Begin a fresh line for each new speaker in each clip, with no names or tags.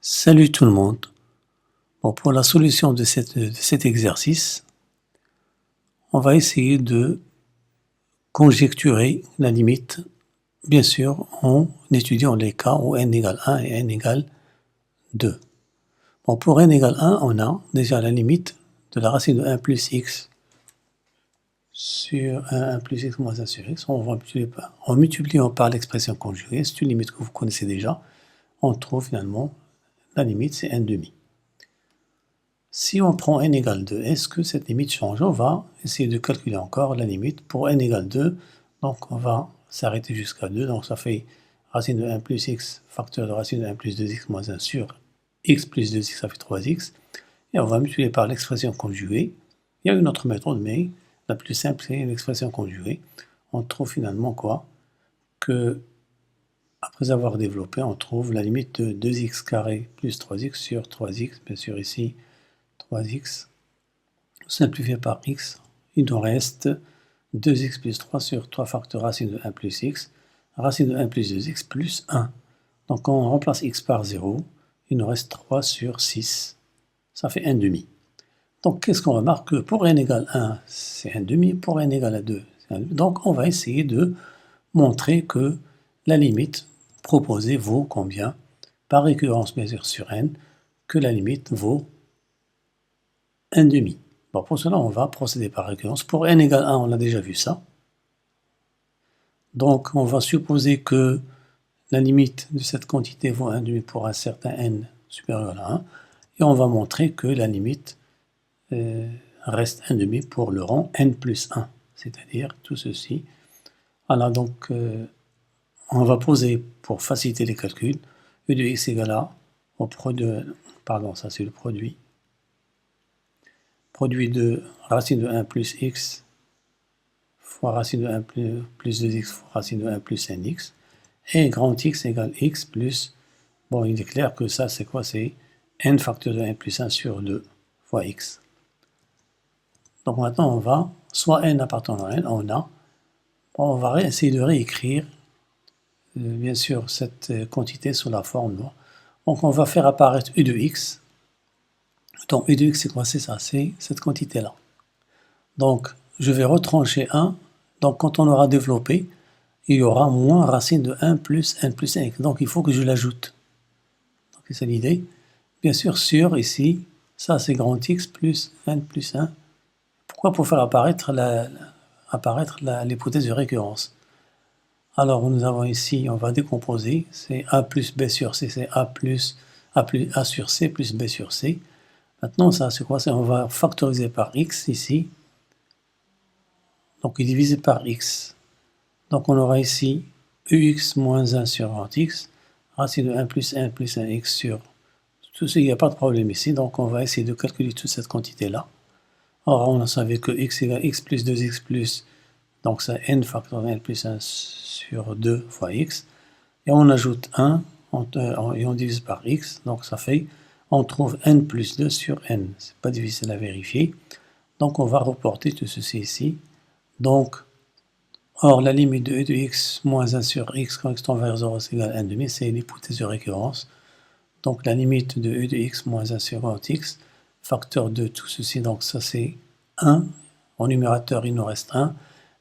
Salut tout le monde. Bon, pour la solution de cet exercice, on va essayer de conjecturer la limite, bien sûr, en étudiant les cas où n égale 1 et n égale 2. Bon, pour n égale 1, on a déjà la limite de la racine de 1 plus x sur 1 plus x moins 1 sur x. En multipliant par l'expression conjuguée, c'est une limite que vous connaissez déjà, on trouve finalement la limite, c'est n demi. Si on prend n égale 2, est-ce que cette limite change? On va essayer de calculer encore la limite pour n égale 2. Donc on va s'arrêter jusqu'à 2. Donc ça fait racine de 1 plus x, facteur de racine de 1 plus 2x moins 1 sur x plus 2x, ça fait 3x. Et on va multiplier par l'expression conjuguée. Il y a une autre méthode, mais la plus simple, c'est l'expression conjuguée. On trouve finalement quoi? Que, après avoir développé, on trouve la limite de 2x carré plus 3x sur 3x, bien sûr ici, 3x, simplifié par x, il nous reste 2x plus 3 sur 3 facteurs racine de 1 plus x, racine de 1 plus 2x plus 1. Donc quand on remplace x par 0, il nous reste 3 sur 6, ça fait 1 demi. Donc qu'est-ce qu'on remarque? Que pour n égale 1, c'est 1 demi, pour n égale 2, c'est 1 demi. Donc on va essayer de montrer que la limite proposée vaut combien? Par récurrence bien sûr sur n, que la limite vaut 1 demi. Bon, pour cela, on va procéder par récurrence. Pour n égale 1, on a déjà vu ça. Donc, on va supposer que la limite de cette quantité vaut 1 demi pour un certain n supérieur à 1. Et on va montrer que la limite reste 1 demi pour le rang n plus 1. C'est-à-dire tout ceci. Voilà, donc, on va poser, pour faciliter les calculs, e de x égale à, au produit, pardon, ça c'est le produit de racine de 1 plus x fois racine de 1 plus 2x fois racine de 1 plus nx, et grand X égale x plus, bon il est clair que ça c'est quoi? C'est n facteur de 1 plus 1 sur 2 fois x. Donc maintenant on va, soit n appartenant à n, on va essayer de réécrire bien sûr cette quantité sous la forme. Donc on va faire apparaître u de x. Donc u de x c'est quoi? C'est ça, c'est cette quantité là. Donc je vais retrancher 1. Donc quand on aura développé, il y aura moins racine de 1 plus n plus 1. Donc il faut que je l'ajoute. Donc c'est ça l'idée. Bien sûr, sur ici, ça c'est grand X plus n plus 1. Pourquoi? Pour faire apparaître l'hypothèse de récurrence. Alors nous avons ici, on va décomposer, c'est a plus b sur c, c'est a sur c plus b sur c. Maintenant ça c'est quoi? On va factoriser par x ici. Donc, il est divisé par x. Donc, on aura ici ux moins 1 sur grand x, racine de 1 plus 1x sur tout ça, il n'y a pas de problème ici. Donc, on va essayer de calculer toute cette quantité-là. Or, on a savait que x égale x plus 2x plus, donc c'est n facteur de n plus 1 sur 2 fois x. Et on ajoute 1 et on divise par x. Donc, ça fait, on trouve n plus 2 sur n. C'est pas difficile à vérifier. Donc, on va reporter tout ceci ici. Donc, or la limite de e de x moins 1 sur x quand x tend vers 0 c'est égal à 1 demi, c'est l'hypothèse de récurrence. Donc la limite de e de x moins 1 sur grand x, facteur de tout ceci, donc ça c'est 1. En numérateur il nous reste 1.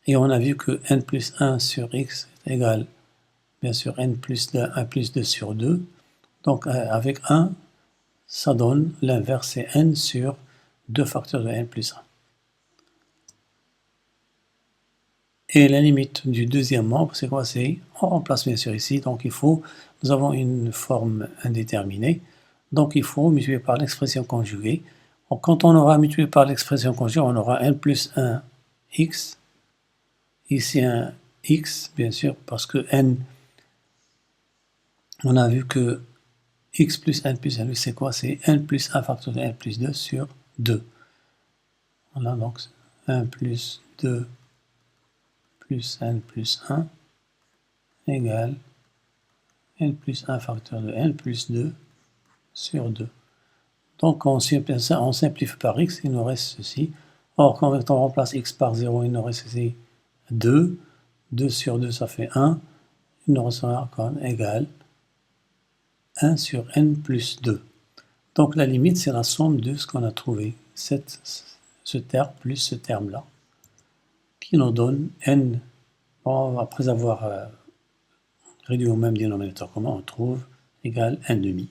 Et on a vu que n plus 1 sur x est égal, bien sûr, n plus 2, 1 plus 2 sur 2. Donc avec 1, ça donne l'inverse, c'est n sur 2 facteurs de n plus 1. Et la limite du deuxième membre, c'est quoi? C'est, on remplace bien sûr ici, donc nous avons une forme indéterminée, donc il faut multiplier par l'expression conjuguée. Donc, quand on aura multiplié par l'expression conjuguée, on aura n plus 1 x, ici un x, bien sûr, parce que n, on a vu que x plus n plus 1, c'est quoi? C'est n plus 1 facteur de n plus 2 sur 2. Voilà, donc 1 plus 2 plus n plus 1 égale n plus 1 facteur de n plus 2 sur 2. Donc on simplifie par x, il nous reste ceci. Or, quand on remplace x par 0, il nous reste ici 2. 2 sur 2, ça fait 1. Il nous reste encore égal 1 sur n plus 2. Donc la limite, c'est la somme de ce qu'on a trouvé, ce terme plus ce terme-là, qui nous donne n. Bon, après avoir réduit au même dénominateur commun, on trouve égal 1 demi.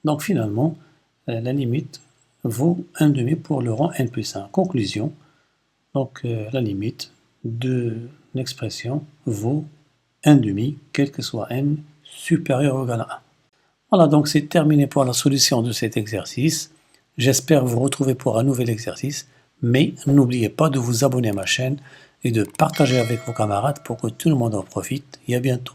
Donc finalement, la limite vaut 1 demi pour le rang n plus 1. Conclusion, donc la limite de l'expression vaut 1 demi, quel que soit n supérieur ou égal à 1. Voilà, donc c'est terminé pour la solution de cet exercice. J'espère vous retrouver pour un nouvel exercice, mais n'oubliez pas de vous abonner à ma chaîne et de partager avec vos camarades pour que tout le monde en profite. Et à bientôt.